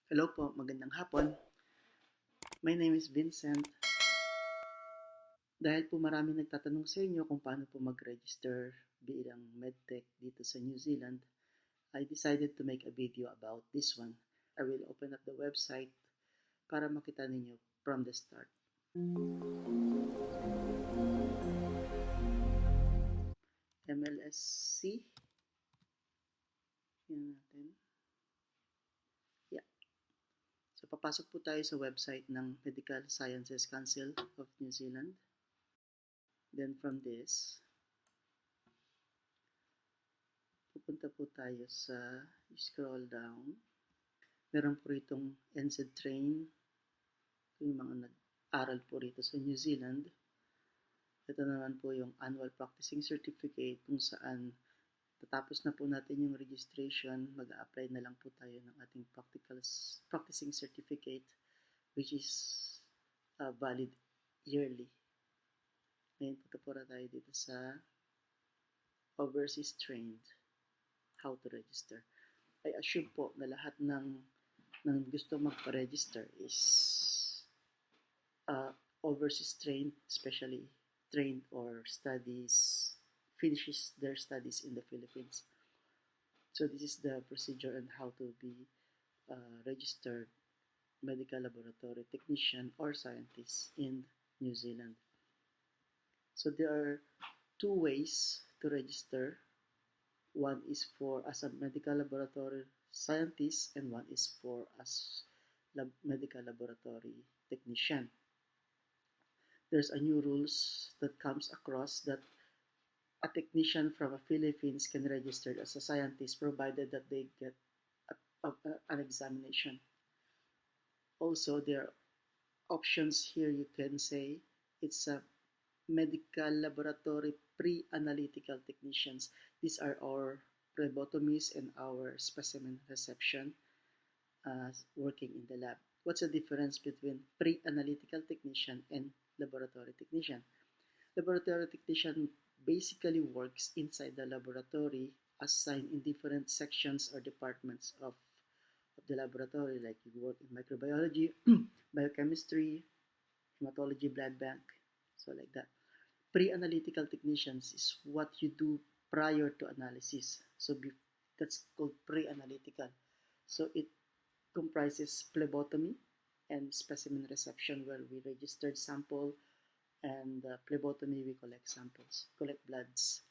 Hello po, magandang hapon. My name is Vincent. Dahil po marami nagtatanong sa inyo kung paano po mag-register bilang MedTech dito sa New Zealand, I decided to make a video about this one. I will open up the website para makita ninyo from the start. MLSC. Yan natin. Yeah. So, papasok po tayo sa website ng Medical Sciences Council of New Zealand. Then from this, pupunta po tayo sa scroll down. Meron po itong NZ Train, yung mga nag-aral po rito sa New Zealand. Ito naman po yung Annual Practicing Certificate kung saan tatapos na po natin yung registration, mag-a-apply na lang po tayo ng ating Practicing Certificate which is valid yearly. Ngayon po na tayo dito sa Overseas Trained, how to register. I assume po na lahat ng gusto magpa-register is overseas trained, especially trained or finishes their studies in the Philippines. So this is the procedure on how to be registered medical laboratory technician or scientist in New Zealand. So there are two ways to register. One is for as a medical laboratory scientist and one is for as medical laboratory technician. There's a new rules that comes across that a technician from the Philippines can register as a scientist provided that they get an examination. Also, there are options here. You can say it's a medical laboratory pre-analytical technicians. These are our phlebotomists and our specimen reception working in the lab. What's the difference between pre-analytical technician and laboratory technician? Laboratory technician basically works inside the laboratory assigned in different sections or departments of the laboratory, like you work in microbiology, biochemistry, hematology, blood bank, so like that. Pre-analytical technicians is what you do prior to analysis. So that's called pre-analytical. So it comprises phlebotomy and specimen reception, where we registered sample, and phlebotomy we collect samples, collect bloods.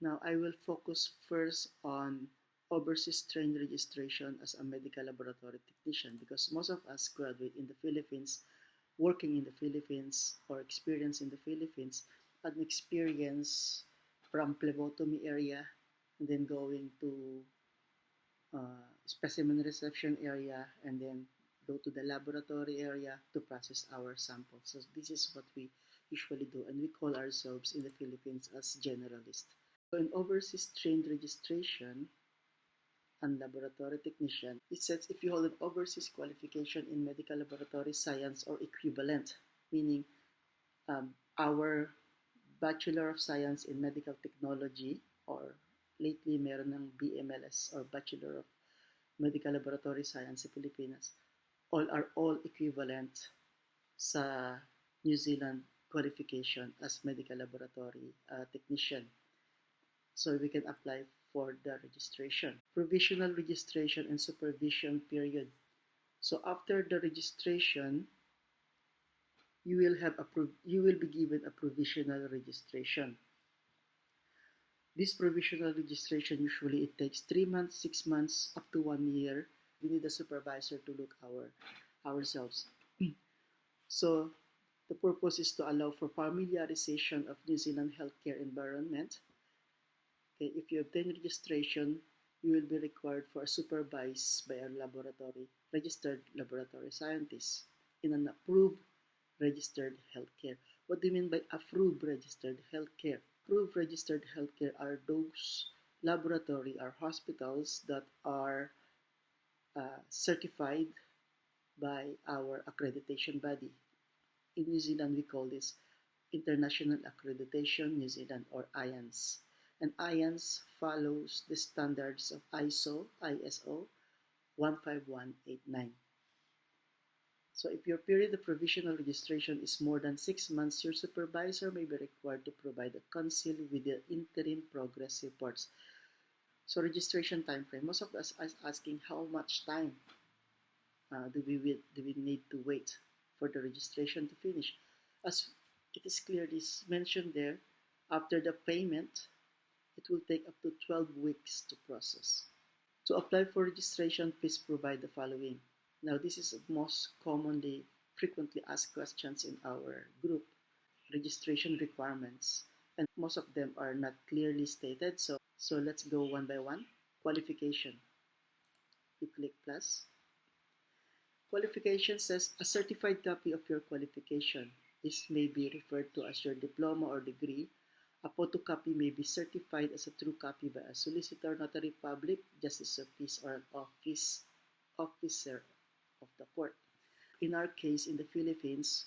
Now I will focus first on overseas trained registration as a medical laboratory technician, because most of us graduate in the Philippines, working in the Philippines or experience in the Philippines, an experience from phlebotomy area and then going to specimen reception area and then go to the laboratory area to process our samples. So this is what we usually do, and we call ourselves in the Philippines as generalist. So in overseas trained registration and laboratory technician, it says if you hold an overseas qualification in medical laboratory science or equivalent, meaning our Bachelor of Science in Medical Technology, or lately meron ng BMLS or Bachelor of Medical Laboratory Science sa Pilipinas, are all equivalent sa New Zealand qualification as medical laboratory technician. So we can apply for the registration. Provisional registration and supervision period. So after the registration, you will be given a provisional registration. This provisional registration, usually it takes 3 months, 6 months, up to 1 year. We need a supervisor to look ourselves. So the purpose is to allow for familiarization of New Zealand healthcare environment. Okay, if you obtain registration, you will be required for supervised by a registered laboratory scientist in an approved registered healthcare. What do you mean by approved registered healthcare? Approved registered healthcare are those laboratory or hospitals that are certified by our accreditation body. In New Zealand, we call this International Accreditation New Zealand, or IANZ. And IANZ follows the standards of ISO, 15189. So if your period of provisional registration is more than 6 months, your supervisor may be required to provide a conceal with the interim progress reports. So registration time frame. Most of us are asking how much time do we need to wait for the registration to finish. As it is clearly mentioned there, after the payment, it will take up to 12 weeks to process. To apply for registration, please provide the following. Now, this is the most commonly, frequently asked questions in our group, registration requirements. And most of them are not clearly stated. So let's go one by one. Qualification. You click plus. Qualification says a certified copy of your qualification. This may be referred to as your diploma or degree. A photocopy may be certified as a true copy by a solicitor, notary public, justice of peace, or an officer of the court. In our case, in the Philippines,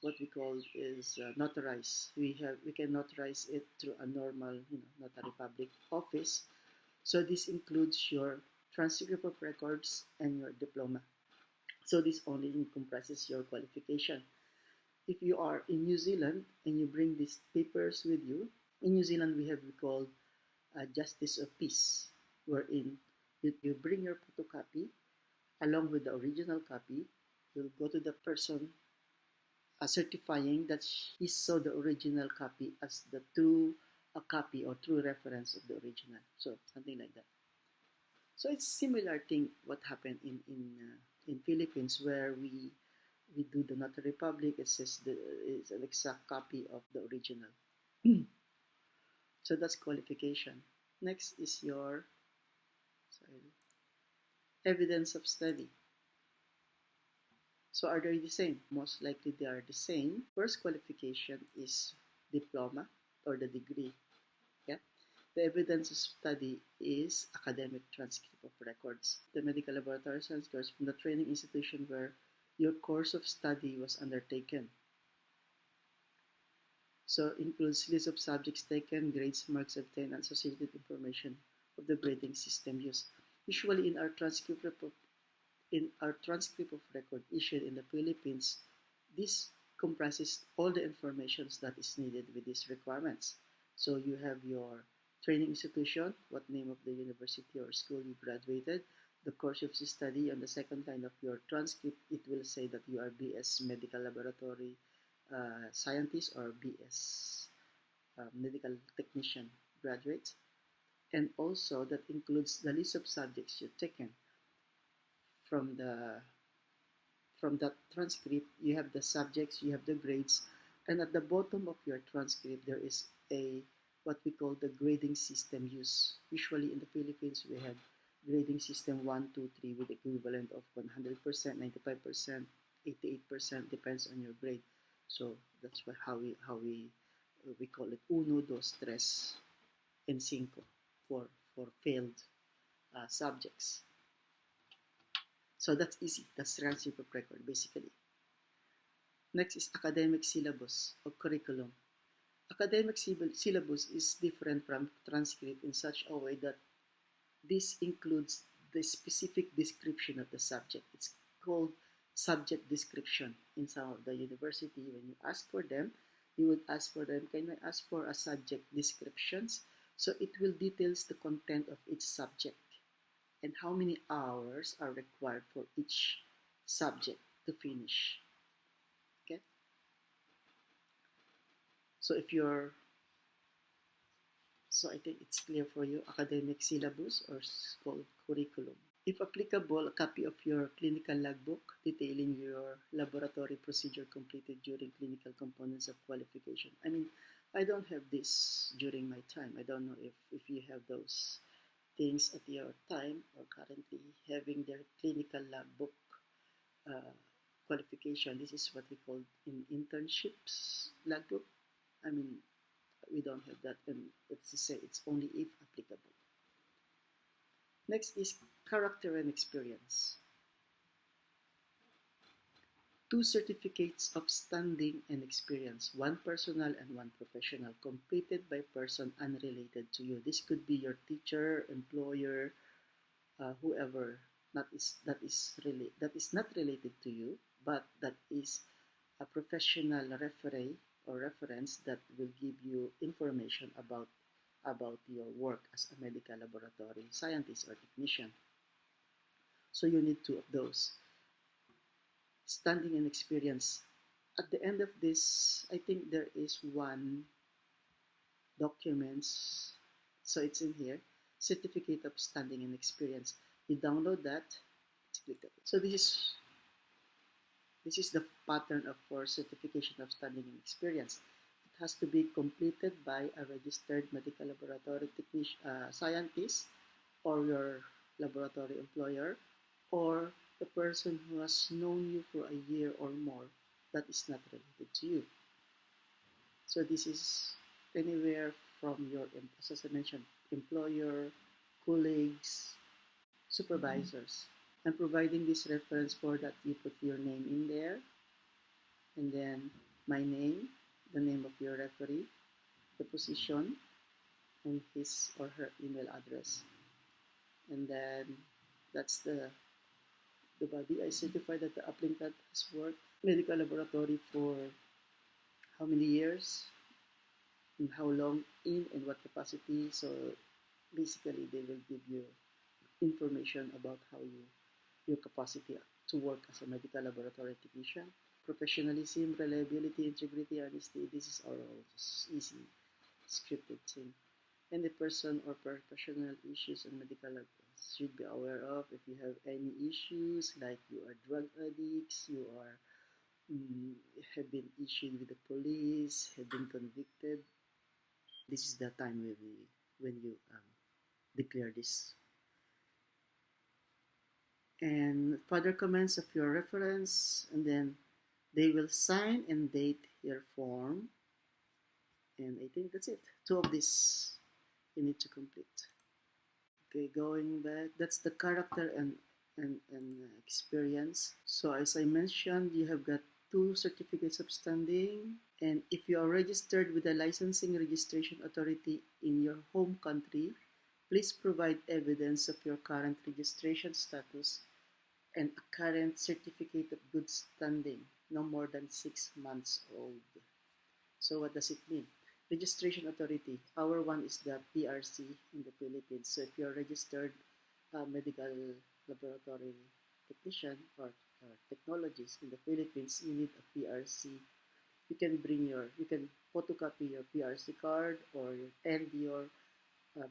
what we call is notarized. We can notarize it through a normal, notary public office. So this includes your transcript of records and your diploma. So this only comprises your qualification. If you are in New Zealand and you bring these papers with you, in New Zealand we call justice of peace, wherein you bring your photocopy along with the original copy. You'll go to the person certifying that he saw the original copy as the true copy or true reference of the original. So something like that. So it's similar thing what happened in Philippines, where we do the notary public. It says it's an exact copy of the original. So that's qualification. Next is your evidence of study. So are they the same? Most likely they are the same. First qualification is diploma or the degree. Yeah. The evidence of study is academic transcript of records. The medical laboratory science course from the training institution where your course of study was undertaken. So includes list of subjects taken, grades, marks obtained, and associated information of the grading system used. Usually in our transcript of record issued in the Philippines, this comprises all the information that is needed with these requirements. So you have your training institution, what name of the university or school you graduated, the course of study. On the second line of your transcript, it will say that you are BS Medical Laboratory Scientist or BS Medical Technician graduate. And also that includes the list of subjects you've taken. From that transcript, you have the subjects, you have the grades, and at the bottom of your transcript, there is what we call the grading system used. Usually in the Philippines, we have grading system 1, 2, 3 with equivalent of 100%, 95%, 88%, depends on your grade. So that's how we call it 1, 2, 3, and 5 for failed subjects. So that's easy. That's transcript of record basically. Next is academic syllabus or curriculum. Academic syllabus is different from transcript in such a way that this includes the specific description of the subject. It's called subject description in some of the university. When you ask for them, you would ask for them, can I ask for a subject descriptions? So it will details the content of each subject and how many hours are required for each subject to finish. Okay? So I think it's clear for you, academic syllabus or called curriculum. If applicable, a copy of your clinical logbook detailing your laboratory procedure completed during clinical components of qualification. I mean, I don't have this during my time. I don't know if you have those things at your time or currently having their clinical logbook qualification. This is what we call in internships logbook. I mean, we don't have that, and let's just say it's only if applicable. Next is character and experience. 2 certificates of standing and experience, 1 personal and 1 professional, completed by person unrelated to you. This could be your teacher, employer, whoever that is not related to you, but that is a professional referee or reference that will give you information about your work as a medical laboratory scientist or technician. So you need two of those, standing and experience. At the end of this, I think there is one documents, so it's in here, certificate of standing and experience. You download that, click that. So this is the pattern of for certification of standing and experience. It has to be completed by a registered medical laboratory scientist, or your laboratory employer, or the person who has known you for a year or more that is not related to you. So this is anywhere from your, as I mentioned, employer, colleagues, supervisors. And providing this reference for that, you put your name in there, and then my name, the name of your referee, the position, and his or her email address. And then that's the body. I certify that the applicant has worked medical laboratory for how many years, and how long, in and what capacity. So basically, they will give you information about how your capacity to work as a medical laboratory technician. Professionalism, reliability, integrity, honesty. This is all just easy scripted thing. Any person or professional issues in medical lab should be aware of. If you have any issues, like you are drug addicts, you are have been issued with the police, have been convicted, this is the time when you declare this. And further comments of your reference, and then they will sign and date your form. And I think that's it. Two of these you need to complete. Okay, going back, that's the character and experience. So as I mentioned, you have got two certificates of standing, and if you are registered with the licensing registration authority in your home country, please provide evidence of your current registration status and a current certificate of good standing, no more than 6 months old. So what does it mean? Registration authority. Our one is the PRC in the Philippines. So if you're registered medical laboratory technician or technologist in the Philippines, you need a PRC. You can photocopy your PRC card and your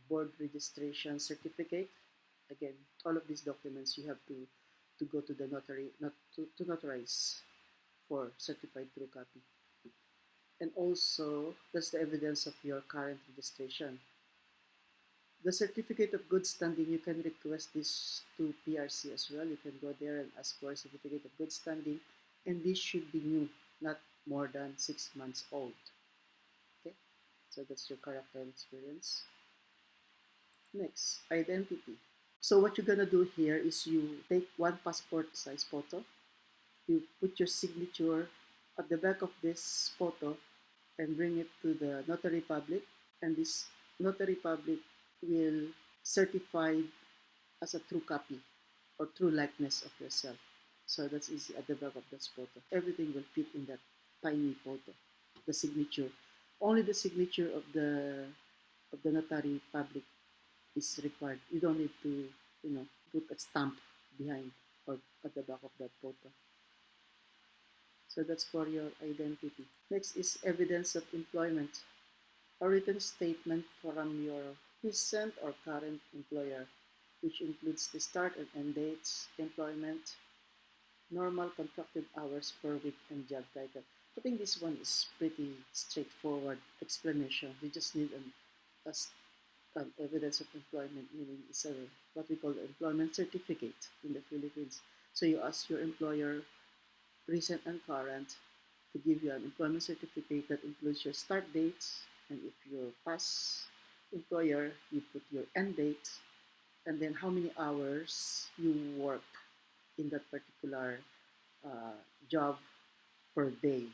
board registration certificate. Again, all of these documents you have to go to the notary, not to notarize for certified true copy. And also, that's the evidence of your current registration. The certificate of good standing, you can request this to PRC as well. You can go there and ask for a certificate of good standing, and this should be new, not more than 6 months old. Okay, so that's your character and experience. Next, identity. So what you're gonna do here is you take one passport size photo, you put your signature at the back of this photo and bring it to the notary public, and this notary public will certify as a true copy or true likeness of yourself. So that's easy at the back of this photo. Everything will fit in that tiny photo. The signature, only the signature of the notary public is required. You don't need to, put a stamp behind or at the back of that photo. So that's for your identity. Next is evidence of employment. A written statement from your recent or current employer, which includes the start and end dates, employment, normal contracted hours per week, and job title. I think this one is pretty straightforward explanation. You just need an evidence of employment, meaning it's what we call the employment certificate in the Philippines. So you ask your employer, recent and current, to give you an employment certificate that includes your start dates, and if you're past employer, you put your end date, and then how many hours you work in that particular job per day,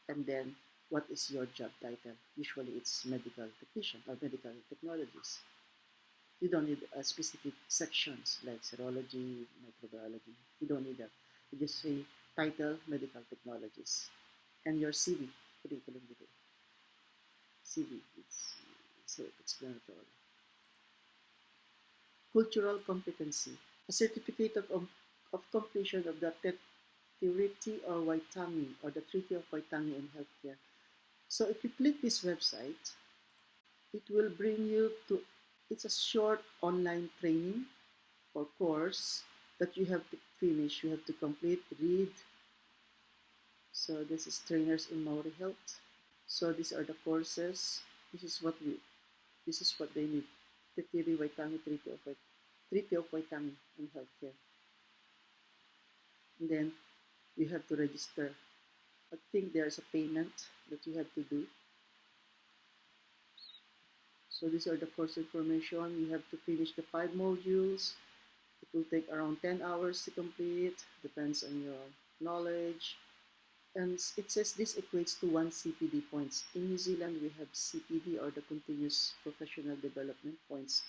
and then what is your job title. Usually it's medical technician or medical technologist. You don't need specific sections like serology, microbiology. You don't need that. You just say title, medical technologies, and your CV, curriculum vitae. CV, it's self-explanatory. Cultural competency. A certificate of completion of the Treaty or Waitangi or the Treaty of Waitangi in Healthcare. So if you click this website, it will bring you to, it's a short online training or course that you have to finish, you have to complete, read. So this is trainers in Maori Health. So these are the courses. This is what they need. The Treaty of Waitangi in Healthcare. And then you have to register. I think there's a payment that you have to do. So these are the course information. You have to finish the 5 modules. It will take around 10 hours to complete. Depends on your knowledge. And it says this equates to 1 CPD points. In New Zealand, we have CPD or the Continuous Professional Development Points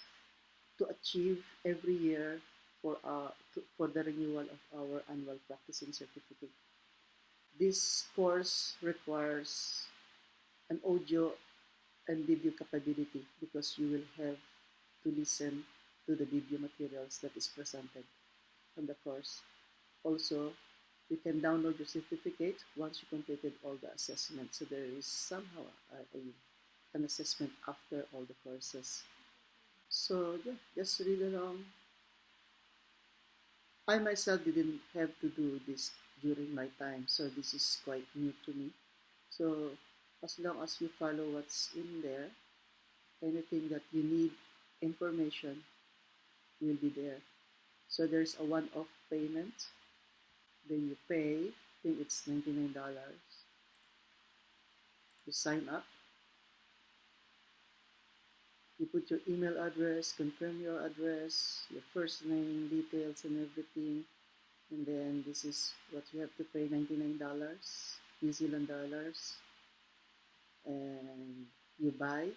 to achieve every year for the renewal of our annual practicing certificate. This course requires an audio and video capability because you will have to listen to the video materials that is presented on the course. Also, you can download your certificate once you completed all the assessments. So there is somehow an assessment after all the courses. So yeah, just read along. I myself didn't have to do this during my time, so this is quite new to me. So as long as you follow what's in there, anything that you need information will be there. So there's a one-off payment. Then you pay, I think it's $99. You sign up. You put your email address, confirm your address, your first name, details and everything. And then this is what you have to pay, $99, New Zealand dollars. And you buy,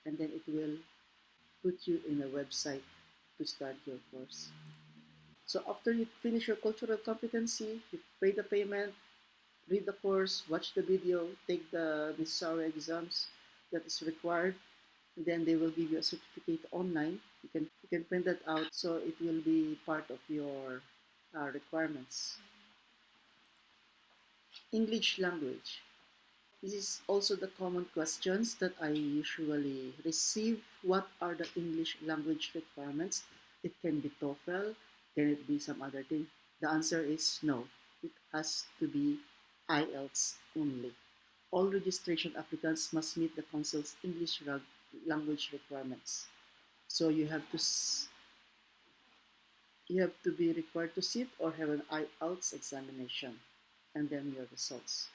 and then it will put you in a website to start your course. So after you finish your cultural competency, you pay the payment, read the course, watch the video, take the necessary exams that is required. And then they will give you a certificate online. You can print that out, so it will be part of your requirements. English language. This is also the common questions that I usually receive. What are the English language requirements? It can be TOEFL, can it be some other thing? The answer is no. It has to be IELTS only. All registration applicants must meet the Council's English language requirements. So you have to be required to sit or have an IELTS examination, and then your results.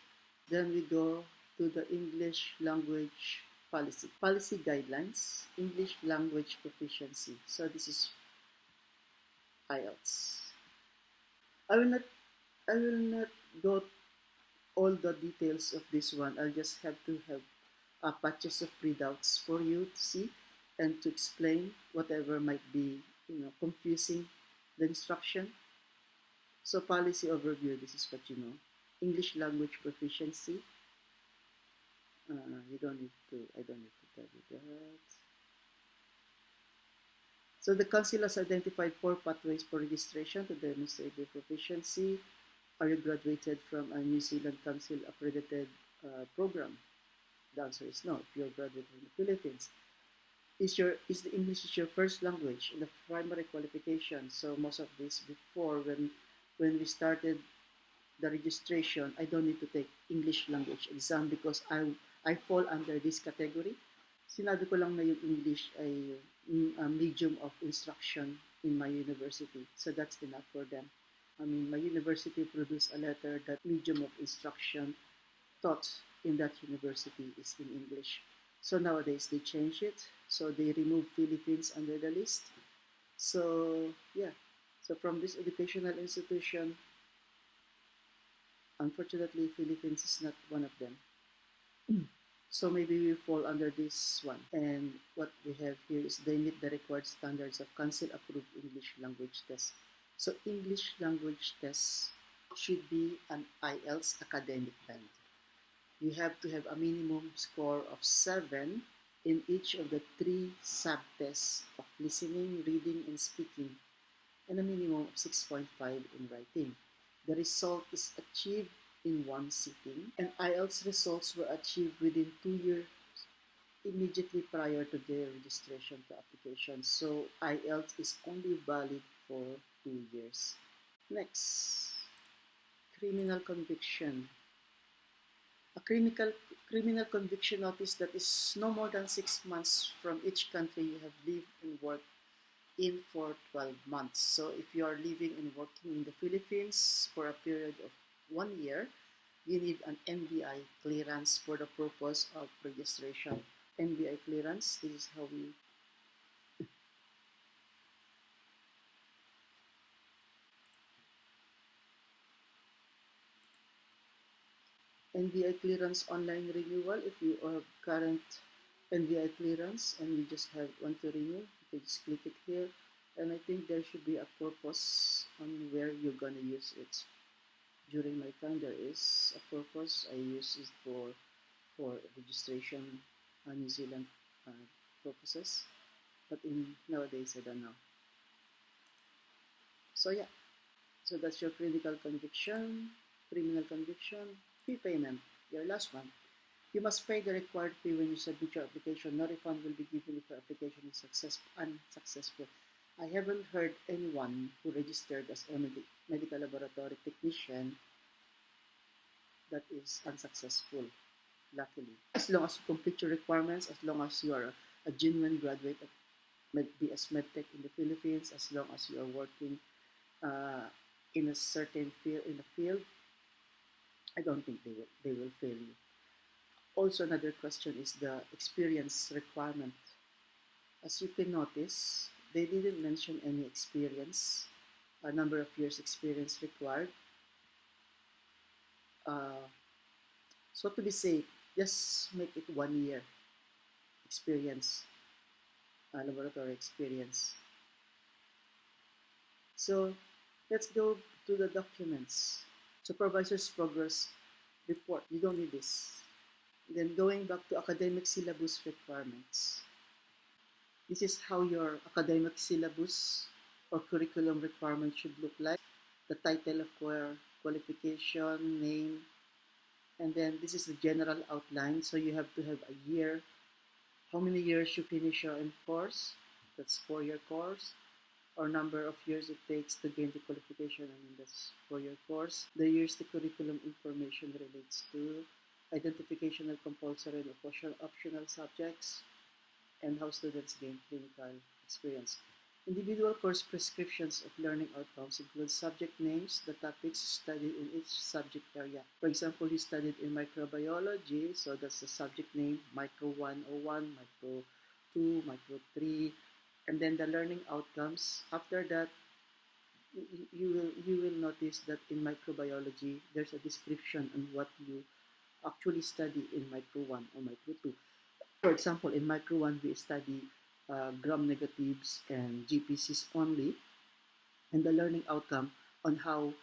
Then we go to the English language policy. Policy guidelines, English language proficiency. So this is IELTS. I will not go all the details of this one. I'll just have to have patches of readouts for you to see and to explain whatever might be confusing the instruction. So policy overview, this is what you know. English language proficiency. I don't need to tell you that. So the Council has identified 4 pathways for registration to demonstrate your proficiency. Are you graduated from a New Zealand Council accredited program? The answer is no. If you're graduated from the Philippines, is the English your first language in the primary qualification? So most of this before when we started the registration, I don't need to take English language exam because I fall under this category. Sinabi ko lang na yung English ay medium of instruction in my university. So that's enough for them. I mean, my university produced a letter that medium of instruction taught in that university is in English. So nowadays they change it. So they remove Philippines under the list. So yeah. So from this educational institution, unfortunately, Philippines is not one of them. So maybe we fall under this one. And what we have here is they meet the required standards of council-approved English language test. So English language test should be an IELTS academic band. You have to have a minimum score of 7 in each of the 3 sub-tests of listening, reading, and speaking, and a minimum of 6.5 in writing. The result is achieved in one sitting, and IELTS results were achieved within 2 years immediately prior to their registration to application. So IELTS is only valid for 2 years. Next, criminal conviction. A criminal conviction notice that is no more than 6 months from each country you have lived and worked in for 12 months. So if you are living and working in the Philippines for a period of 1 year, you need an NBI clearance for the purpose of registration. NBI clearance, this is how we NBI clearance online renewal. If you have current NBI clearance and you just want to renew, you can just click it here. And I think there should be a purpose on where you're gonna use it. During my time, there is a purpose. I use it for registration New Zealand purposes. But in nowadays, I don't know. So yeah, so that's your criminal conviction, fee payment. Your last one. You must pay the required fee when you submit your application. No refund will be given if your application is unsuccessful. I haven't heard anyone who registered as a medical laboratory technician that is unsuccessful, luckily. As long as you complete your requirements, as long as you are a genuine graduate of BS MedTech in the Philippines, as long as you are working in a certain field, I don't think they will fail you. Also, another question is the experience requirement. As you can notice, they didn't mention any experience, a number of years experience required. Uh, so to be safe, just make it 1 year experience, laboratory experience. So let's go to the documents. Supervisor's progress report. You don't need this. Then going back to academic syllabus requirements. This is how your academic syllabus or curriculum requirement should look like. The title of qualification, name, and then this is the general outline. So you have to have a year, how many years you finish your course, that's 4-year course, or number of years it takes to gain the qualification, that's 4-year course. The years the curriculum information relates to, identification of compulsory and optional subjects, and how students gain clinical experience. Individual course prescriptions of learning outcomes include subject names, the topics studied in each subject area. For example, you studied in microbiology, so that's the subject name, Micro 101, Micro 2, Micro 3, and then the learning outcomes. After that, you will notice that in microbiology, there's a description on what you actually study in Micro 1 or Micro 2. For example, in Micro 1, we study gram negatives and GPCs only, and the learning outcome on how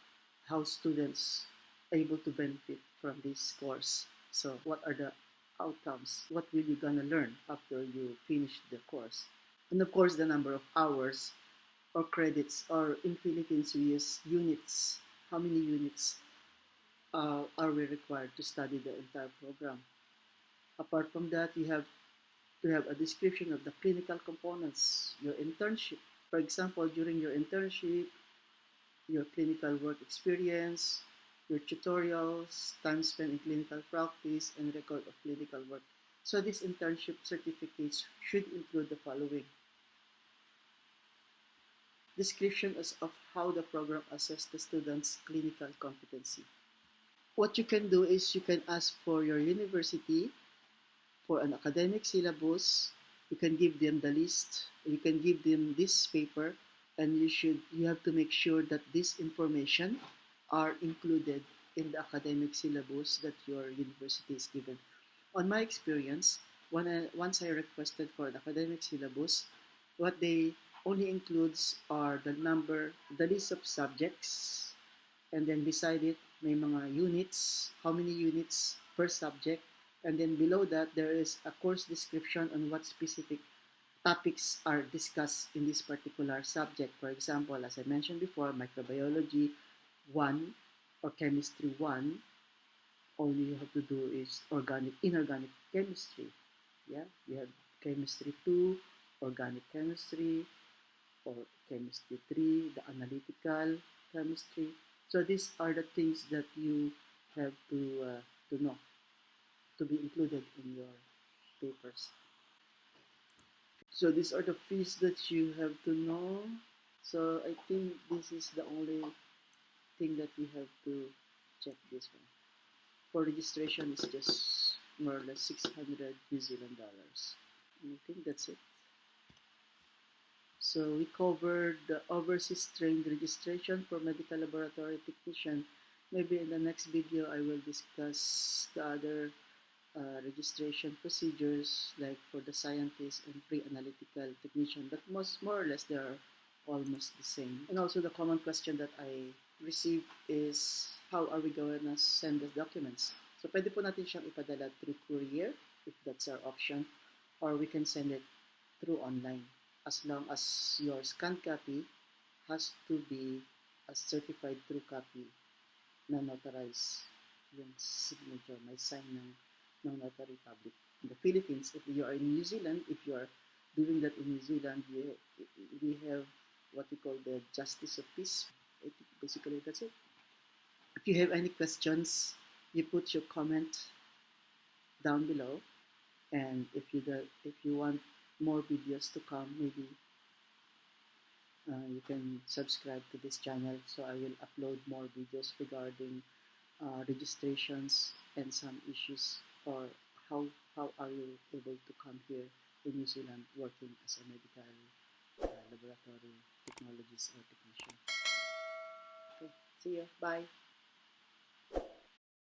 students are able to benefit from this course. So what are the outcomes? What will you gonna learn after you finish the course? And of course, the number of hours or credits, or in Philippines, we use units. How many units are we required to study the entire program? Apart from that, you have to have a description of the clinical components, your internship. For example, during your internship, your clinical work experience, your tutorials, time spent in clinical practice, and record of clinical work. So these internship certificates should include the following. Description of how the program assesses the student's clinical competency. What you can do is you can ask for your university for an academic syllabus. You can give them the list. You can give them this paper, and you have to make sure that this information are included in the academic syllabus that your university is given. On my experience, once I requested for the academic syllabus, what they only includes are the list of subjects, and then beside it, may mga units, how many units per subject, and then below that, there is a course description on what specific topics are discussed in this particular subject. For example, as I mentioned before, microbiology 1 or chemistry 1, all you have to do is inorganic chemistry. Yeah, we have chemistry 2, organic chemistry, or chemistry 3, the analytical chemistry. So these are the things that you have to know, to be included in your papers. So these are the fees that you have to know. So I think this is the only thing that we have to check this one. For registration, it's just more or less 600 New Zealand dollars. And I think that's it. So we covered the overseas trained registration for medical laboratory technician. Maybe in the next video, I will discuss the other registration procedures like for the scientist and pre-analytical technician, but more or less they are almost the same. And also the common question that I receive is how are we going to send the documents? So pwede po natin siyang ipadala through courier if that's our option, or we can send it through online as long as your scanned copy has to be a certified true copy na notarized yung signature, may sign ng notary public. In the Philippines, if you are in New Zealand, if you are doing that in New Zealand, we have what we call the Justice of Peace. Basically, that's it. If you have any questions, you put your comment down below. And if you want more videos to come, maybe you can subscribe to this channel, so I will upload more videos regarding registrations and some issues, or how are you able to come here in New Zealand working as a medical laboratory technologist or technician. Okay, see you. Bye.